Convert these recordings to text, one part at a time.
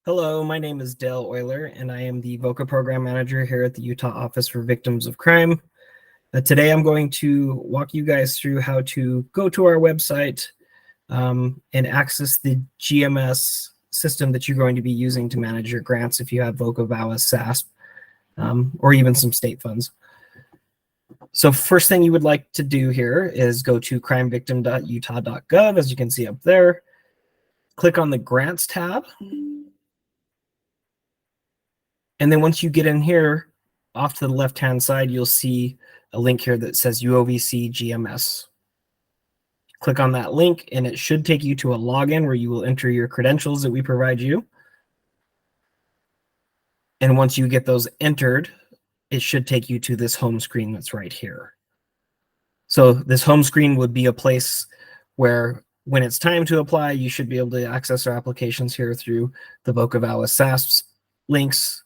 Hello, my name is Dale Euler, and I am the VOCA Program Manager here at the Utah Office for Victims of Crime. Today I'm going to walk you guys through how to go to our website and access the GMS system that you're going to be using to manage your grants if you have VOCA, VAWA, SASP, or even some state funds. So first thing you would like to do here is go to crimevictim.utah.gov, as you can see up there. Click on the Grants tab. And then once you get in here, off to the left-hand side, you'll see a link here that says UOVC GMS. Click on that link, and it should take you to a login where you will enter your credentials that we provide you. And once you get those entered, it should take you to this home screen that's right here. So this home screen would be a place where when it's time to apply, you should be able to access our applications here through the VOCA, VAWA, SASP links.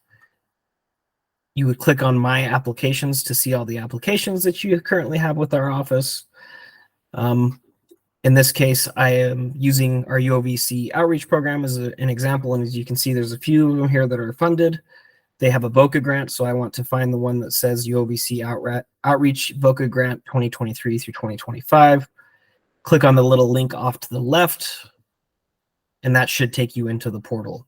You would click on My Applications to see all the applications that you currently have with our office. In this case, I am using our UOVC outreach program as an example, and as you can see, there's a few of them here that are funded. They have a VOCA grant, so I want to find the one that says UOVC Outreach VOCA Grant 2023 through 2025. Click on the little link off to the left, and that should take you into the portal.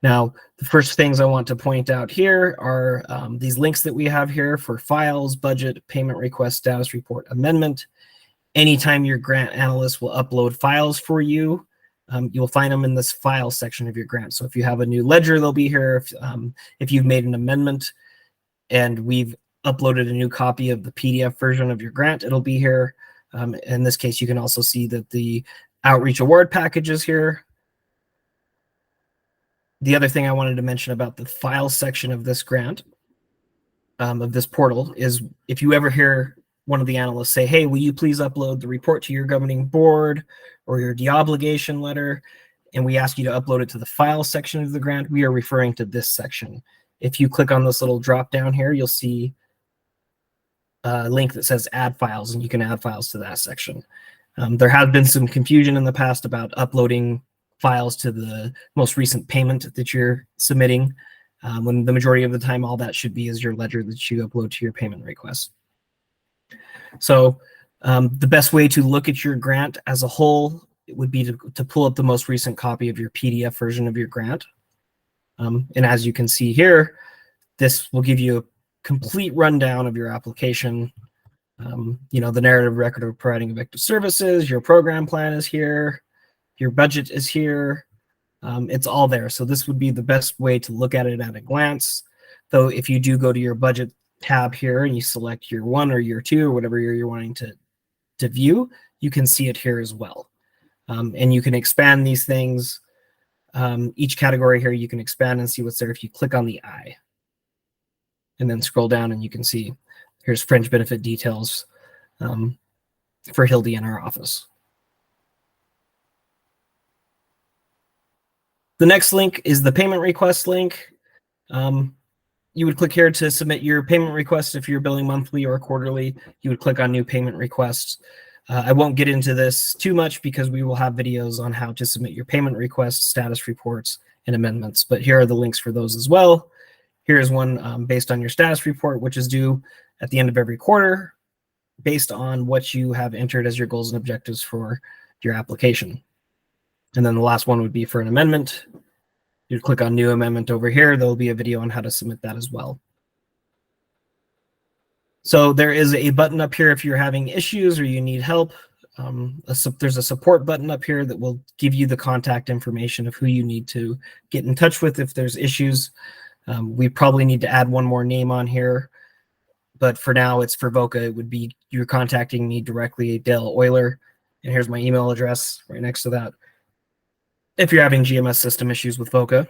Now, the first things I want to point out here are these links that we have here for files, budget, payment request, status report, amendment. Anytime your grant analyst will upload files for you, you'll find them in this file section of your grant. So if you have a new ledger, they'll be here. If you've made an amendment and we've uploaded a new copy of the PDF version of your grant, it'll be here. In this case, you can also see that the outreach award package is here. The other thing I wanted to mention about the file section of this grant, of this portal, is if you ever hear one of the analysts say, hey, will you please upload the report to your governing board or your deobligation letter, and we ask you to upload it to the file section of the grant, we are referring to this section. If you click on this little drop down here, you'll see a link that says add files, and you can add files to that section. There has been some confusion in the past about uploading files to the most recent payment that you're submitting, when the majority of the time all that should be is your ledger that you upload to your payment request. So the best way to look at your grant as a whole would be to pull up the most recent copy of your PDF version of your grant. And as you can see here, this will give you a complete rundown of your application. You know, the narrative record of providing effective services, your program plan is here, your budget is here. It's all there. So this would be the best way to look at it at a glance. Though if you do go to your budget tab here and you select year 1 or year 2 or whatever year you're wanting to view, you can see it here as well. And you can expand these things. Each category here you can expand and see what's there if you click on the eye. And then scroll down and you can see here's fringe benefit details for Hildy in our office. The next link is the payment request link. You would click here to submit your payment request. If you're billing monthly or quarterly, you would click on new payment requests. I won't get into this too much because we will have videos on how to submit your payment requests, status reports, and amendments. But here are the links for those as well. Here's one based on your status report, which is due at the end of every quarter, based on what you have entered as your goals and objectives for your application. And then the last one would be for an amendment. You'd click on new amendment over here. There'll be a video on how to submit that as well. So there is a button up here if you're having issues or you need help. There's a support button up here that will give you the contact information of who you need to get in touch with if there's issues. We probably need to add one more name on here, but for now it's for VOCA. It would be you're contacting me directly, Dale Euler, and here's my email address right next to that. If you're having GMS system issues with VOCA,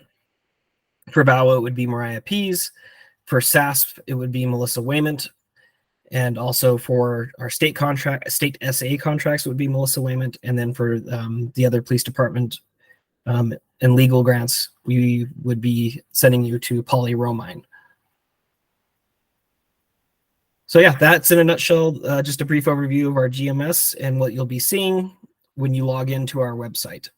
for VAWA it would be Mariah Pease. For SASP it would be Melissa Wayment, and also for our state SA contracts it would be Melissa Wayment, and then for the other police department and legal grants we would be sending you to Polly Romine. So yeah, that's in a nutshell just a brief overview of our GMS and what you'll be seeing when you log into our website.